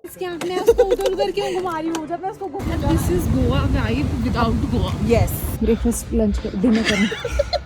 इसके आंखने उसको उधर उधर क्यों घुमा रही हूँ जब मैं उसको घूमने जा रही this is Goa vibe without Goa. हूँ। यस, ब्रेकफास्ट लंच डिनर करना।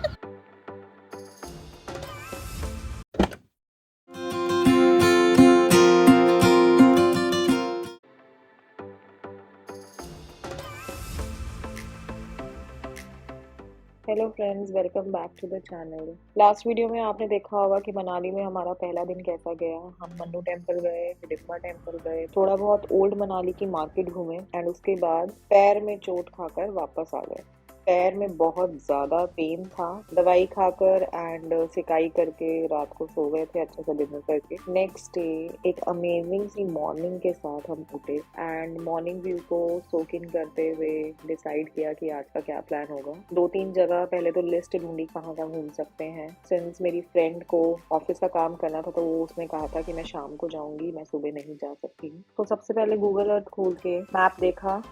Hello friends, welcome back to the channel. Last video में आपने देखा होगा कि मनाली में हमारा पहला दिन कैसा गया। हम मन्नू टेम्पल गए, हिडिंबा टेम्पल गए, थोड़ा बहुत ओल्ड मनाली की मार्केट घूमे एंड उसके बाद पैर में चोट खाकर वापस आ गए। पैर में बहुत ज़्यादा पेन था, दवाई खाकर एंड सिकाई करके रात को सो गए थे अच्छा सा डिनर करके। नेक्स्ट डे एक अमेजिंग सी मॉर्निंग के साथ हम उठे एंड मॉर्निंग व्यू को सोक इन करते हुए डिसाइड किया कि आज का क्या प्लान होगा। 2-3 जगह पहले तो लिस्ट ढूंढी कहाँ कहाँ घूम सकते हैं। सिंस मेरी फ्रेंड को ऑफिस का काम करना था तो वो उसने कहा था कि मैं शाम को जाऊंगी, मैं सुबह नहीं जा सकती। तो सबसे पहले गूगल अर्थ खोल के मैप देखा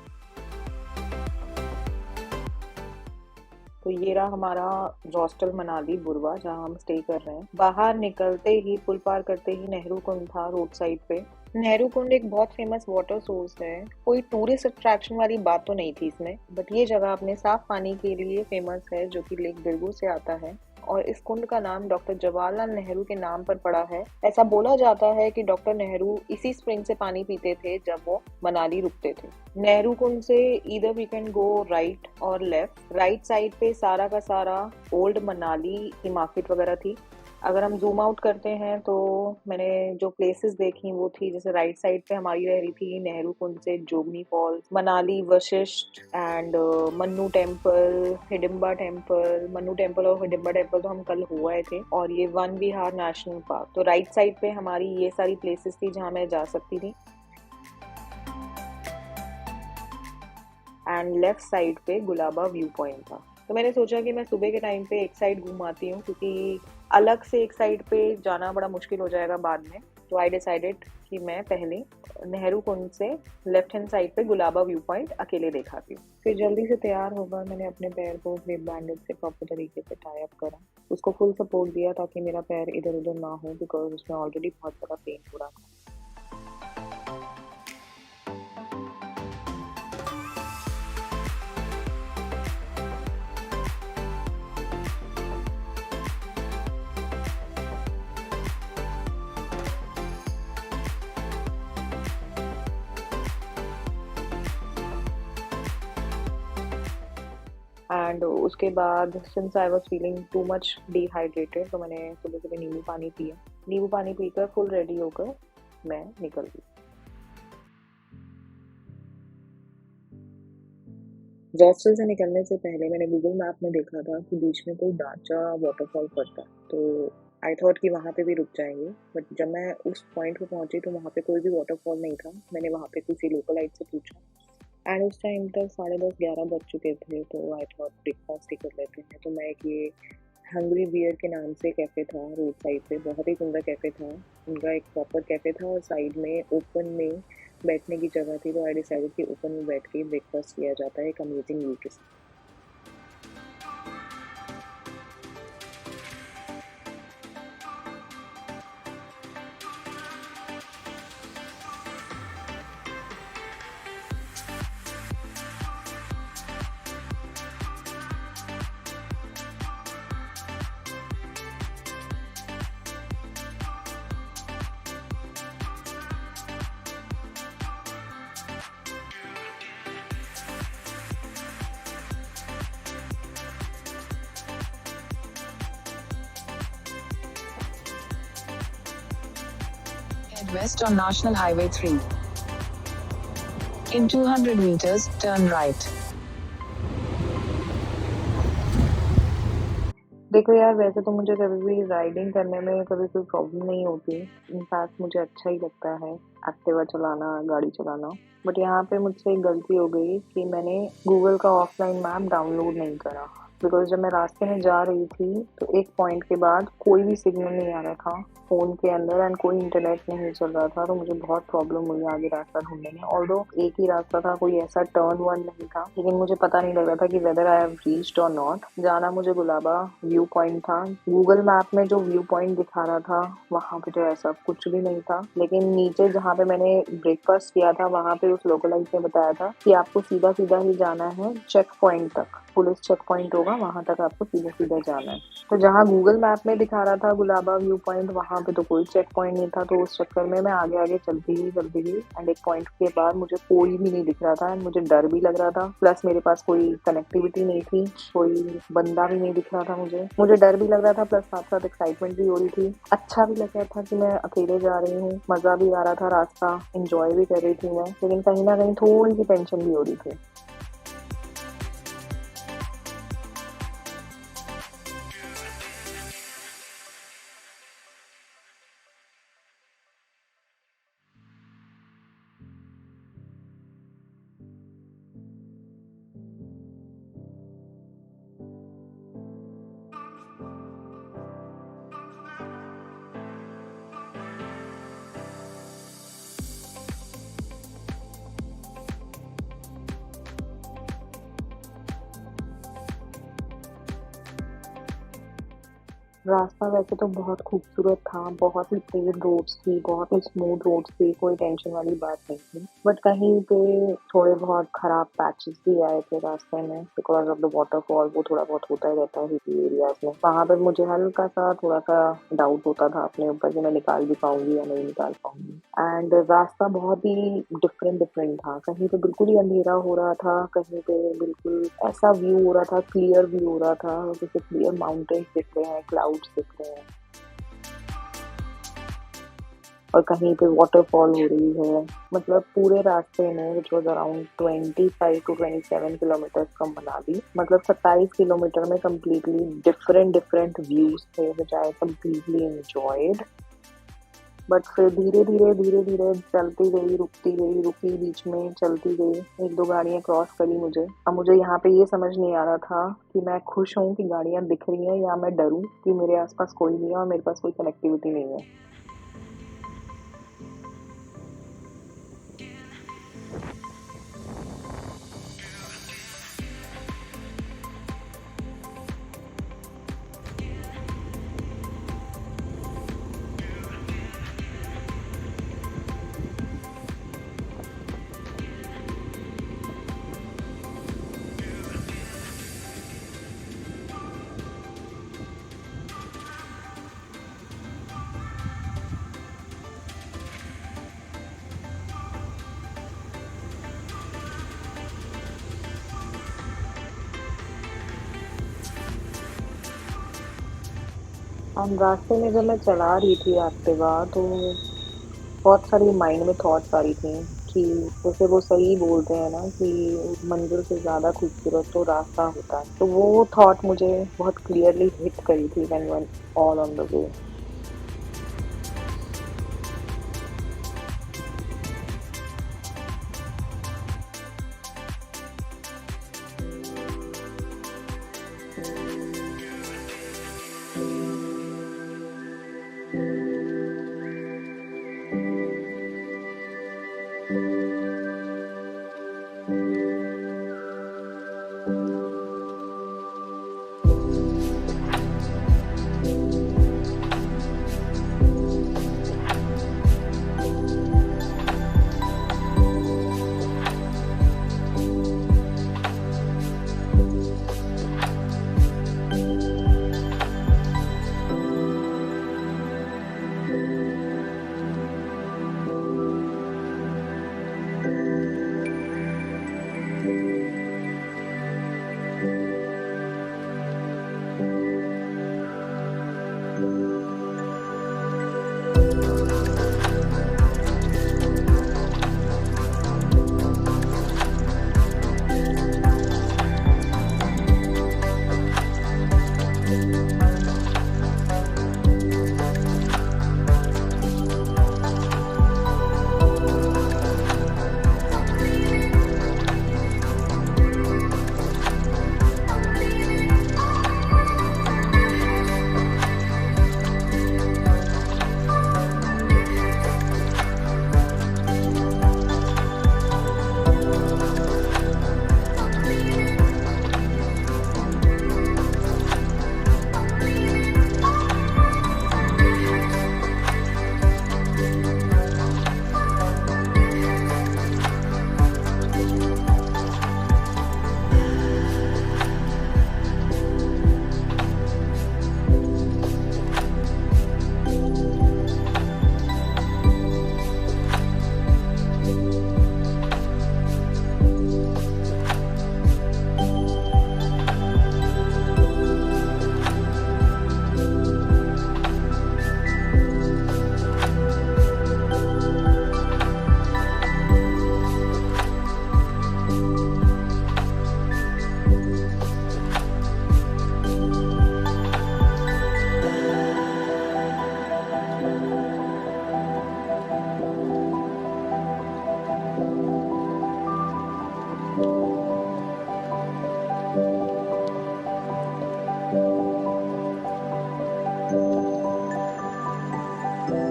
तो ये रहा हमारा हॉस्टल मनाली बुरवा जहाँ हम स्टे कर रहे हैं। बाहर निकलते ही पुल पार करते ही नेहरू कुंड था रोड साइड पे। नेहरू कुंड एक बहुत फेमस वाटर सोर्स है, कोई टूरिस्ट अट्रैक्शन वाली बात तो नहीं थी इसमें, बट ये जगह अपने साफ पानी के लिए फेमस है जो कि लेक बिरगू से आता है और इस कुंड का नाम डॉक्टर जवाहरलाल नेहरू के नाम पर पड़ा है। ऐसा बोला जाता है कि डॉक्टर नेहरू इसी स्प्रिंग से पानी पीते थे जब वो मनाली रुकते थे। नेहरू कुंड से इधर वी कैन गो राइट और लेफ्ट। राइट साइड पे सारा का सारा ओल्ड मनाली की मार्केट वगैरह थी। अगर हम जूम आउट करते हैं तो मैंने जो प्लेसेस देखी वो थी, जैसे राइट साइड पे हमारी रह रही थी नेहरू कुंड से Jogini falls, Manali Vashisht and Manu temple, Hidimba temple. Manu temple और हिडिंबा टेम्पल तो हम कल हो आए थे, और ये वन विहार नेशनल पार्क। तो राइट साइड पे हमारी ये सारी प्लेसेस थी जहाँ मैं जा सकती थी एंड लेफ्ट साइड पे गुलाबा व्यू पॉइंट था। तो मैंने सोचा कि मैं सुबह के टाइम पे एक साइड घूम आती हूँ क्योंकि अलग से एक साइड पे जाना बड़ा मुश्किल हो जाएगा बाद में। तो आई डिसाइडेड कि मैं पहले नेहरू कुंड से लेफ्ट हैंड साइड पे गुलाबा व्यू पॉइंट अकेले देखाती हूँ। फिर जल्दी से तैयार होकर मैंने अपने पैर को क्लिप बैंडेज से प्रॉपर तरीके से टाई अप करा, उसको फुल सपोर्ट दिया ताकि मेरा पैर इधर उधर ना हो बिकॉज उसमें ऑलरेडी बहुत ज़्यादा पेन हो रहा था। एंड उसके बाद since I was feeling too much dehydrated तो मैंने सुबह सुबह नींबू पानी पिया। नींबू पानी पीकर फुल रेडी होकर मैं निकल गई। हॉस्टल से निकलने से पहले मैंने गूगल मैप में देखा था कि बीच में कोई दाचा वाटरफॉल पड़ता है, तो आई थॉट कि वहाँ पे भी रुक जाएंगे। बट जब मैं उस पॉइंट पे पहुंची तो वहाँ पे कोई भी वाटरफॉल नहीं था। मैंने वहाँ पे किसी लोकल गाइड से पूछा एंड उस टाइम तक 10:30-11 बज चुके थे, तो आई थॉट ब्रेकफास्ट ही कर लेते हैं। तो मैं एक ये हंग्री बियर के नाम से कैफ़े था रोड साइड पे, बहुत ही सुंदर कैफ़े था। उनका एक प्रॉपर कैफ़े था और साइड में ओपन में बैठने की जगह थी, तो आई डिसाइडेड कि ओपन में बैठ के ब्रेकफास्ट किया जाता है एक अमेजिंग व्यू के साथ। Head west on National Highway 3. In 200 meters, turn right. देखो यार, वैसे तो मुझे कभी भी राइडिंग करने में कभी कोई प्रॉब्लम नहीं होती। इनफैक्ट मुझे अच्छा ही लगता है एक्टिवा चलाना, गाड़ी चलाना। बट यहाँ पे मुझसे एक गलती हो गई कि मैंने गूगल का ऑफलाइन मैप डाउनलोड नहीं करा। बिकॉज जब मैं रास्ते में जा रही थी तो एक पॉइंट के बाद कोई भी सिग्नल नहीं आ रहा था फोन के अंदर एंड कोई इंटरनेट नहीं चल रहा था, तो मुझे बहुत प्रॉब्लम हुई आगे रास्ता ढूंढने में। ऑल्दो एक ही रास्ता था, कोई ऐसा टर्न वन नहीं था, लेकिन मुझे पता नहीं लग रहा था कि वेदर आई हैव रीच्ड और नॉट। जाना मुझे गुलाबा व्यू पॉइंट था। गूगल मैप में जो व्यू पॉइंट दिखा रहा था वहां पे तो ऐसा कुछ भी नहीं था, लेकिन नीचे जहाँ पे मैंने ब्रेकफास्ट किया था वहां पे उस लोकलाइट ने बताया था कि आपको सीधा सीधा ही जाना है चेक पॉइंट तक, पुलिस चेक पॉइंट होगा वहां तक आपको सीधा सीधा जाना है। तो जहाँ गूगल मैप में दिखा रहा था गुलाबा व्यू पॉइंट, वहां पे तो कोई चेक पॉइंट नहीं था। तो उस चक्कर में मैं आगे आगे चलती गई एंड एक पॉइंट के बाद मुझे कोई भी नहीं दिख रहा था एंड मुझे डर भी लग रहा था, प्लस मेरे पास कोई कनेक्टिविटी नहीं थी, कोई बंदा भी नहीं दिख रहा था। मुझे डर भी लग रहा था, प्लस साथ साथ एक्साइटमेंट भी हो रही थी। अच्छा भी लग रहा था कि मैं अकेले जा रही हूँ, मजा भी आ रहा था, रास्ता इंजॉय भी कर रही थी मैं, लेकिन कहीं ना कहीं थोड़ी सी टेंशन भी हो रही थी। रास्ता वैसे तो बहुत खूबसूरत था, बहुत ही प्लेन रोड्स थी, बहुत ही स्मूथ रोड्स थी, कोई टेंशन वाली बात नहीं थी। बट कहीं पे थोड़े बहुत खराब पैचेस भी आए थे रास्ते में बिकॉज ऑफ द वाटरफॉल। वो थोड़ा बहुत होता ही रहता है हिली एरियाज में। वहां पर मुझे हल्का सा थोड़ा सा डाउट होता था अपने ऊपर कि मैं निकाल भी पाऊंगी या नहीं निकाल पाऊंगी। एंड रास्ता बहुत ही डिफरेंट था, कहीं पे बिल्कुल ही अंधेरा हो रहा था, कहीं पे बिल्कुल ऐसा व्यू हो रहा था, क्लियर व्यू हो रहा था, जैसे क्लियर माउंटेन्स दिख रहे हैं, क्लाउड्स दिख रहे हैं, और कहीं पे वाटरफॉल हो रही है। मतलब पूरे रास्ते में which was around 25 to 27 kilometre from Manali, मतलब 27 किलोमीटर में कम्प्लीटली डिफरेंट व्यूज थे विच आई कम्प्लीटली एंजॉयड। बट फिर धीरे धीरे चलती गई, रुकी बीच में, चलती गई, एक दो गाड़ियां क्रॉस करी मुझे। अब मुझे यहाँ पे ये समझ नहीं आ रहा था कि मैं खुश हूँ कि गाड़ियां दिख रही हैं या मैं डरूं कि मेरे आसपास कोई नहीं है और मेरे पास कोई कनेक्टिविटी नहीं है। और रास्ते में जब मैं चला रही थी एक्टिवा तो बहुत सारी माइंड में थॉट्स आ रही थी कि जैसे वो सही बोलते हैं ना कि मंजिल से ज़्यादा खूबसूरत तो रास्ता होता है। तो वो थॉट मुझे बहुत क्लियरली हिट करी थी when one all on the way.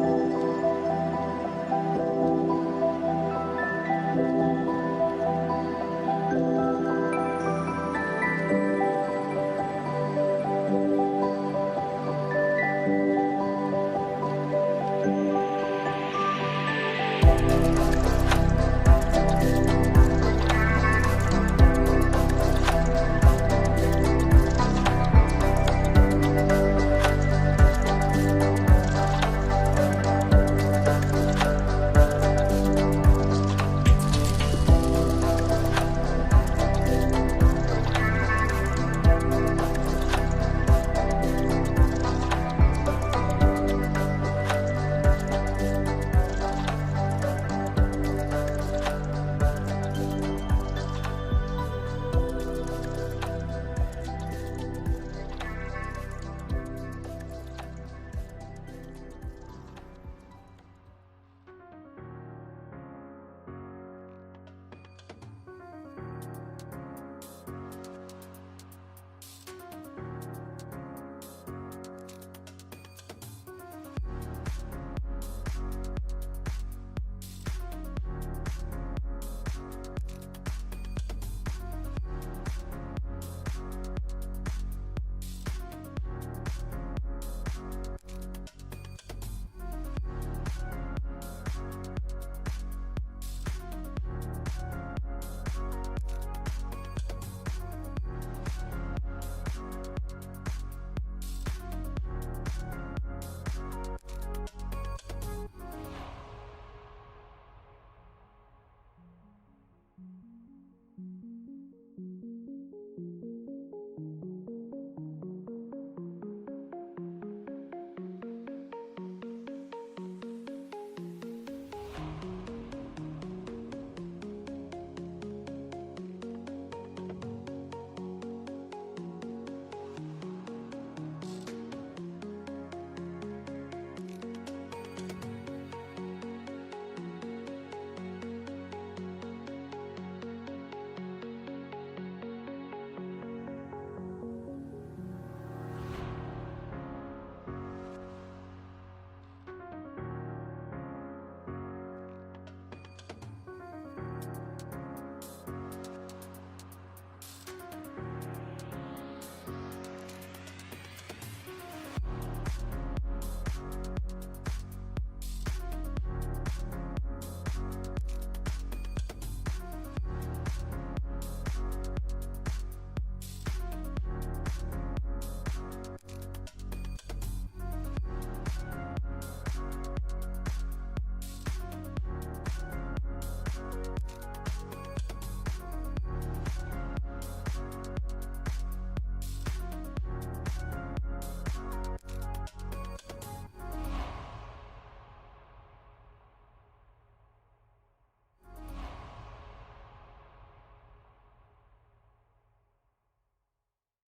है।